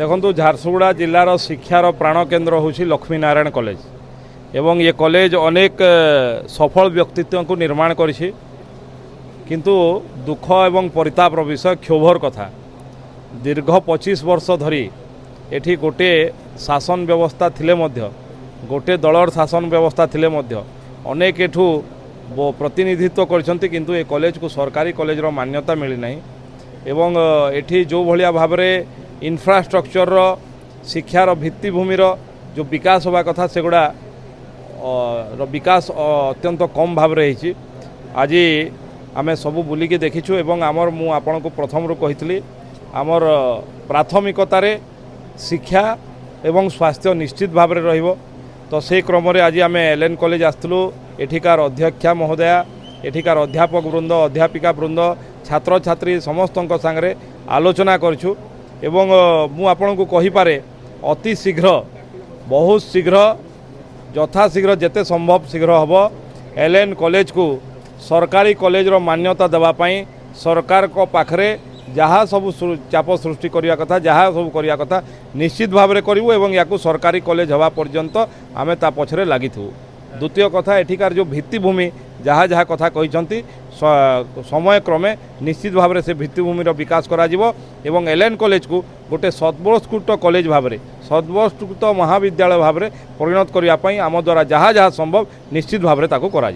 देखो झारसुगुड़ा जिलार शिक्षार प्राण केन्द्र हूँ लक्ष्मी नारायण कॉलेज एवं ये कॉलेज अनेक सफल व्यक्तित्व को निर्माण करिछि किंतु दुख एवं परितापर विषय क्षोभर कथा दीर्घ 25 वर्ष धरी एठी गोटे शासन व्यवस्था थिले मध्य गोटे दलर शासन व्यवस्था थिले मध्य अनेक एठू प्रतिनिधित्व करछंती किंतु ए कॉलेज को सरकारी कॉलेज रो मान्यता मिली नहीं एवं एठी जो भलिया भाव इंफ्रास्ट्रक्चर शिक्षार भित्तिभूमिर जो विकास होगा कथा सेगुड़ा विकास अत्यंत कम भाव रही आज आमे सबू बुलिकी देखीछु एवं आमर मु आपण को प्रथम रू कही आमर प्राथमिकतार शिक्षा एवं स्वास्थ्य निश्चित भाव रहिबो तो से क्रम आज आम एलएन कॉलेज आसलु एठिकार अध्यक्षा महोदया एठिकार अध्यापक वृंद अध्यापिका वृंद छात्र छात्री समस्त सांगे आलोचना करूँ एवं मु आपण को कहि पारे अति शीघ्र बहुत शीघ्र यथाशीघ्र जेते संभव शीघ्र हम एलएन कॉलेज को सरकारी कॉलेज रो मान्यता देवाई सरकार को पाखरे जहाँ सब चाप सृष्टि करने कथा जहाँ सब करने कथा निश्चित भाव में करूँ एवं या सरकारी कॉलेज हवा पर्यंत आमे ता पछरे लगी थू। द्वितीय कथा एठिकार जो भित्तिभूमि जहाँ जहाँ कथा कहते समय क्रमे निश्चित भाव से भित्तिभूमिर विकास करा एवं एलएन कॉलेज को गोटे सद्पुरस्कृत कॉलेज भाव में सद्पुरस्कृत महाविद्यालय भाव में परिणत करने आम द्वारा जहाँ जहाँ संभव निश्चित भाव में ताको करा।